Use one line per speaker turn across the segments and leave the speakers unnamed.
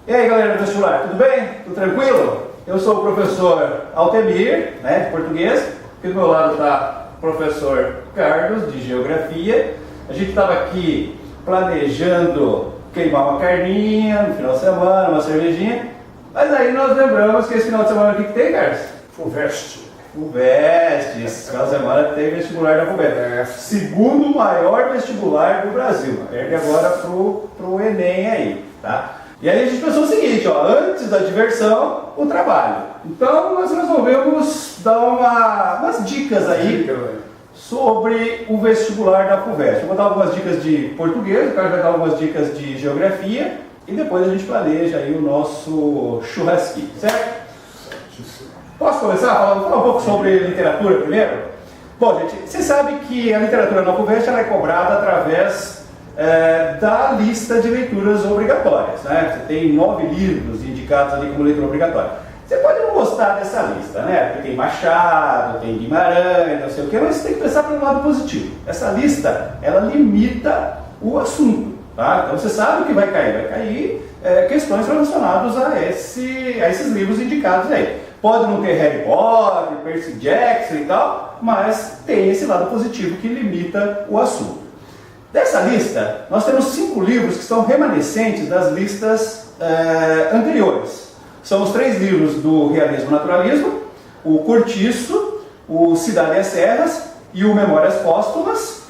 E aí, galera do vestibular, tudo bem? Tudo tranquilo? Eu sou o professor Altemir, de português. Aqui do meu lado está o professor Carlos, de geografia. A gente estava aqui planejando queimar uma carninha no final de semana, uma cervejinha. Mas aí nós lembramos que esse final de semana aqui que tem, Carlos?
FUVEST.
FUVEST, esse final de semana tem vestibular da FUVEST. Segundo maior vestibular do Brasil. Perde agora pro Enem aí, tá? E aí a gente pensou o seguinte, antes da diversão, o trabalho. Então nós resolvemos dar umas dicas aí sobre o vestibular da FUVEST. Eu vou dar algumas dicas de português, o cara vai dar algumas dicas de geografia e depois a gente planeja aí o nosso churrasquinho, certo? Posso começar? Falar um pouco sobre literatura primeiro? Bom, gente, você sabe que a literatura na FUVEST ela é cobrada através da lista de leituras obrigatórias, né? Você tem 9 livros indicados ali como leitura obrigatória. Você pode não gostar dessa lista, né? Porque tem Machado, tem Guimarães, não sei o quê, mas você tem que pensar pelo lado positivo. Essa lista, ela limita o assunto, tá? Então você sabe o que vai cair questões relacionadas a esses livros indicados aí. Pode não ter Harry Potter, Percy Jackson e tal, mas tem esse lado positivo que limita o assunto. Dessa lista, nós temos 5 livros que são remanescentes das listas anteriores. São os 3 livros do Realismo e Naturalismo, o Cortiço, o Cidade e as Serras e o Memórias Póstumas,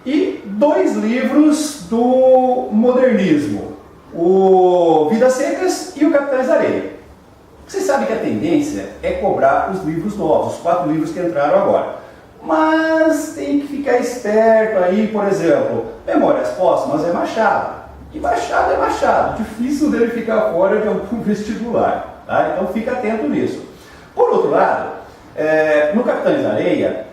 e 2 livros do Modernismo, o Vidas Secas e o Capitães da Areia. Você sabe que a tendência é cobrar os livros novos, os 4 livros que entraram agora. Mas tem que ficar esperto aí, por exemplo, Memórias Póstumas é Machado. E Machado é Machado, difícil dele ficar fora de algum vestibular, tá? Então fica atento nisso. Por outro lado, no Capitães da Areia,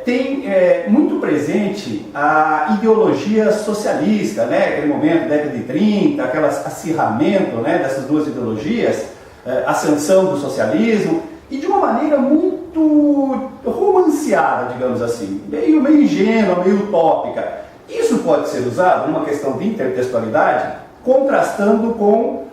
tem muito presente a ideologia socialista, né? Aquele momento, década de 30, aquele acirramento, né, dessas duas ideologias, ascensão do socialismo, e de uma maneira muito romanceada, digamos assim, meio ingênua, meio utópica. Isso pode ser usado numa questão de intertextualidade, contrastando com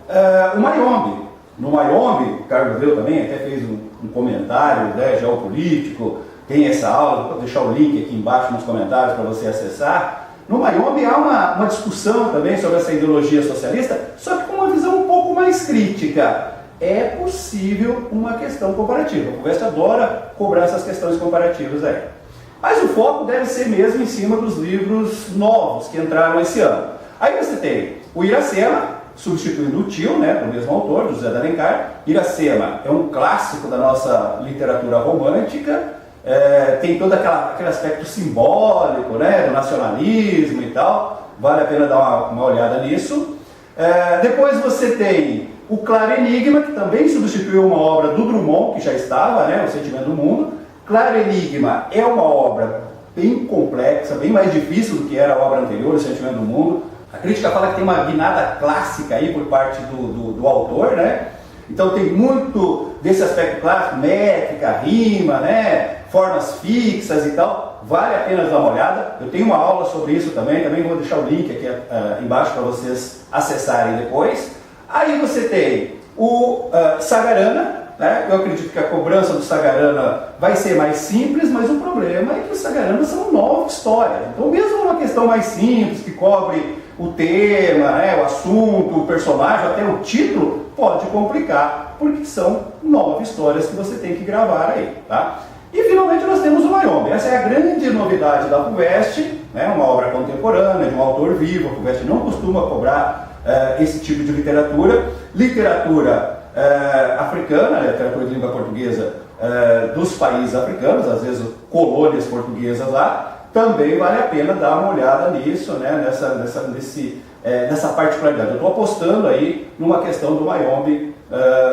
o Mayombe. No Mayombe, o Carlos Deu também até fez um comentário geopolítico, tem essa aula, vou deixar o link aqui embaixo nos comentários para você acessar. No Mayombe há uma discussão também sobre essa ideologia socialista, só que com uma visão um pouco mais crítica. É possível uma questão comparativa. A FUVEST adora cobrar essas questões comparativas aí. Mas o foco deve ser mesmo em cima dos livros novos que entraram esse ano. Aí você tem o Iracema, substituindo o Tio, do mesmo autor, do José de Alencar. Iracema é um clássico da nossa literatura romântica, tem todo aquele aspecto simbólico, do nacionalismo e tal. Vale a pena dar uma olhada nisso. Depois você tem o Claro Enigma, que também substituiu uma obra do Drummond, que já estava, O Sentimento do Mundo. Claro Enigma é uma obra bem complexa, bem mais difícil do que era a obra anterior, O Sentimento do Mundo. A crítica fala que tem uma guinada clássica aí por parte do autor, Então tem muito desse aspecto clássico, métrica, rima, formas fixas e tal. Vale a pena dar uma olhada. Eu tenho uma aula sobre isso também vou deixar o link aqui embaixo para vocês acessarem depois. Aí você tem o Sagarana, Eu acredito que a cobrança do Sagarana vai ser mais simples, mas o problema é que os Sagaranas são 9 histórias. Então mesmo uma questão mais simples, que cobre o tema, o assunto, o personagem, até o título, pode complicar, porque são 9 histórias que você tem que gravar aí, tá? E finalmente nós temos o Mayombe. Essa é a grande novidade da FUVEST, uma obra contemporânea, de um autor vivo. A FUVEST não costuma cobrar esse tipo de literatura. Literatura africana, literatura de língua portuguesa dos países africanos, às vezes colônias portuguesas lá. Também vale a pena dar uma olhada nisso, nessa particularidade. Eu estou apostando aí numa questão do Mayombe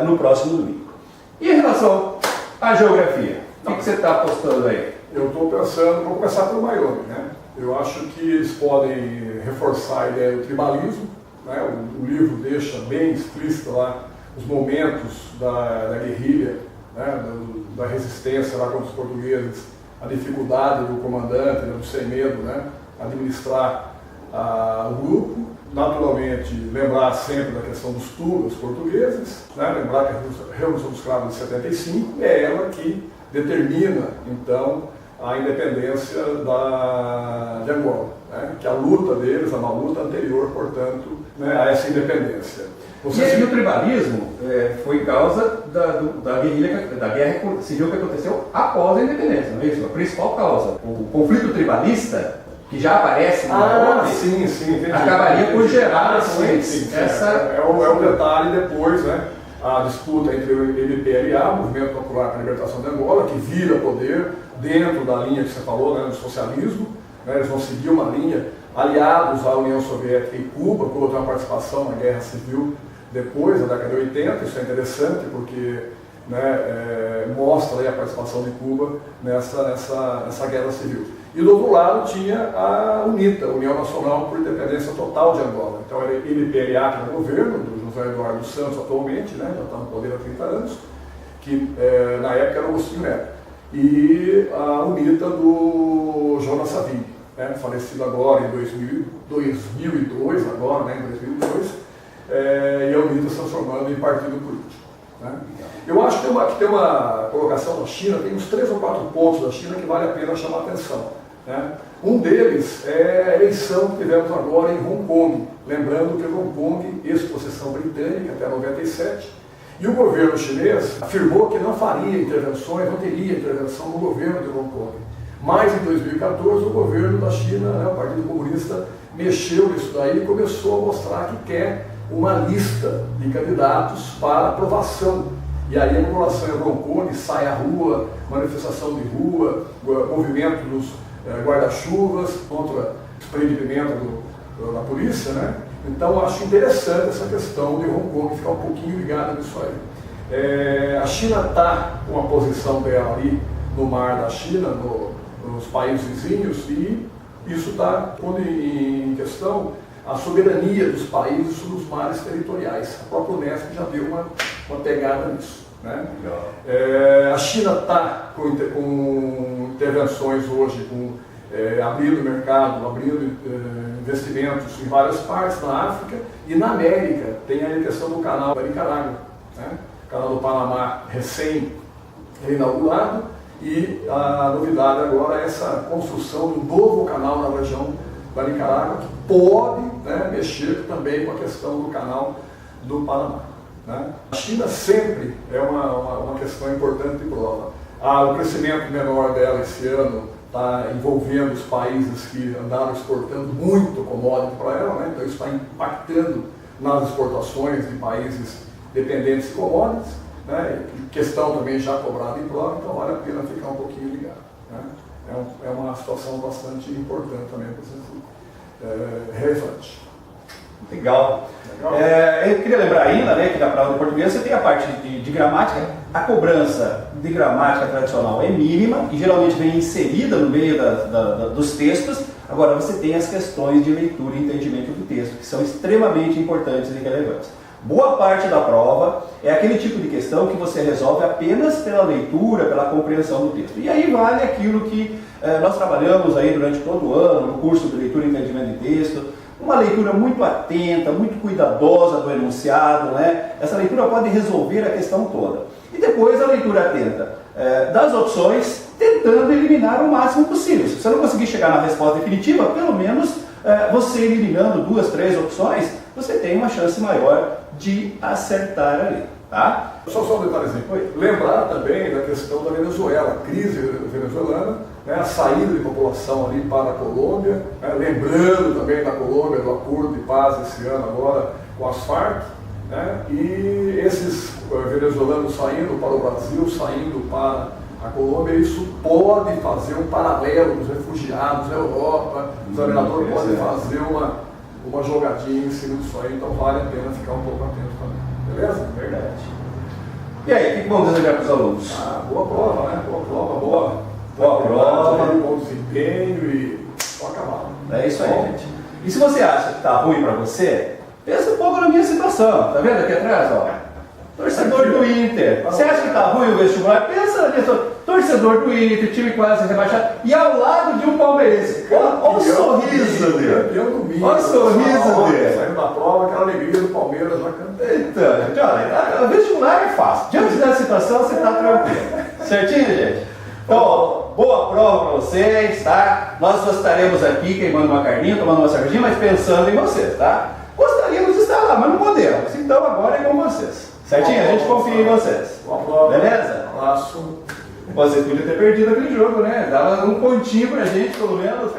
no próximo domingo. E em relação à geografia, o que você está apostando aí?
Eu estou pensando, vou começar pelo Mayombe, Eu acho que eles podem reforçar a ideia do tribalismo, O livro deixa bem explícito lá os momentos da guerrilha, da resistência lá contra os portugueses, a dificuldade do comandante, do sem medo, administrar o grupo. Naturalmente, lembrar sempre da questão dos túmulos portugueses, né? Lembrar que a Revolução dos Cravos de 75 é ela que determina, então, a independência de Angola, né? Que a luta deles é uma luta anterior, portanto, né, a essa independência.
E o tribalismo foi causa da guerra civil que aconteceu após a independência, não é isso? A principal causa. O conflito tribalista, que já aparece no nome,
sim,
acabaria por gerar
essa... É um detalhe depois, né? A disputa entre o MPLA, Movimento Popular para a Libertação de Angola, que vira poder dentro da linha que você falou, né, do socialismo, né? Eles vão seguir uma linha aliados à União Soviética e Cuba. Cuba tem uma participação na Guerra Civil depois da década de 80, isso é interessante porque, né, mostra aí a participação de Cuba nessa Guerra Civil. E do outro lado tinha a UNITA, União Nacional por Independência Total de Angola. Então era MPLA, que era o governo do José Eduardo Santos atualmente, né, já está no poder há 30 anos, que na época era o Agostinho Neto. E a UNITA do Jonas Savimbi, né, falecido agora em 2002, agora, né, em 2002, e a UNITA se transformando em partido político. Né? Eu acho que tem uma colocação da China, tem uns 3 ou 4 pontos da China que vale a pena chamar a atenção. Né? Um deles é a eleição que tivemos agora em Hong Kong, lembrando que Hong Kong, ex-possessão britânica até 97, e o governo chinês afirmou que não faria intervenções, não teria intervenção no governo de Hong Kong. Mas em 2014 o governo da China, né, o Partido Comunista, mexeu nisso daí e começou a mostrar que quer uma lista de candidatos para aprovação. E aí a população em Hong Kong sai à rua, manifestação de rua, movimento dos guarda-chuvas contra o spray de pimenta da polícia, né? Então acho interessante essa questão de Hong Kong ficar um pouquinho ligada nisso aí. A China está com a posição dela ali no mar da China, nos países vizinhos, e isso está pondo em questão a soberania dos países sobre os mares territoriais. A própria Unesco já deu uma pegada nisso. Né? A China está com intervenções hoje, abrindo mercado, abrindo investimentos em várias partes na África e na América. Tem aí a questão do canal da Nicarágua, né? O canal do Panamá recém-inaugurado, e a novidade agora é essa construção de um novo canal na região da Nicarágua, que pode, né, mexer também com a questão do canal do Panamá. Né? A China sempre é uma questão importante de prova. O crescimento menor dela esse ano está envolvendo os países que andaram exportando muito commodity para ela, né? Então isso está impactando nas exportações de países dependentes de commodities, né? Questão também já cobrada em prova, então vale a pena ficar um pouquinho ligado. Né? É uma situação bastante importante também, relevante.
Legal. Eu queria lembrar ainda, né, que na prova de português você tem a parte de gramática. A cobrança de gramática tradicional é mínima e geralmente vem inserida no meio dos textos. Agora você tem as questões de leitura e entendimento do texto, que são extremamente importantes e relevantes. Boa parte da prova é aquele tipo de questão que você resolve apenas pela leitura, pela compreensão do texto. E aí vale aquilo que nós trabalhamos aí durante todo o ano, no curso de leitura e entendimento de texto. Uma leitura muito atenta, muito cuidadosa do enunciado, né? Essa leitura pode resolver a questão toda. E depois a leitura atenta das opções, tentando eliminar o máximo possível. Se você não conseguir chegar na resposta definitiva, pelo menos você eliminando 2, 3 opções, você tem uma chance maior de acertar ali. Tá?
Só um detalhezinho. Lembrar também da questão da Venezuela, a crise venezuelana, né, a saída de população ali para a Colômbia, né, lembrando também da Colômbia, do acordo de paz esse ano agora com as Farc, né, e esses venezuelanos saindo para o Brasil, saindo para a Colômbia, isso pode fazer um paralelo dos refugiados na Europa, o examinador pode fazer uma jogadinha em cima disso aí, então vale a pena ficar um pouco atento também. Beleza?
Verdade. E aí, o que vamos desejar para os alunos?
Boa prova, né? Boa prova,
boa prova,
bom desempenho e só acabar.
É isso aí, gente. E se você acha que está ruim para você, pensa um pouco na minha situação. Tá vendo aqui atrás, ó? Torcedor do Inter. Você acha que está ruim o vestibular? Pensa nisso. torcedor do Inter, time quase rebaixado, e ao lado de um palmeirense. Olha o sorriso dele. Olha o sorriso dele.
Saindo da prova, aquela alegria do Palmeiras já cantando.
Então, gente, olha, o vestibular é fácil. Diante dessa situação, você está tranquilo. Certinho, gente? Então, boa prova para vocês, tá? Nós só estaremos aqui queimando uma carninha, tomando uma cervejinha, mas pensando em vocês, tá? Gostaríamos de estar lá, mas não podemos. Então agora é com vocês. Certinho? A gente confia em vocês.
Boa prova.
Beleza?
Um abraço.
Vocês podiam ter perdido aquele jogo, né? Dava um pontinho pra gente, pelo menos.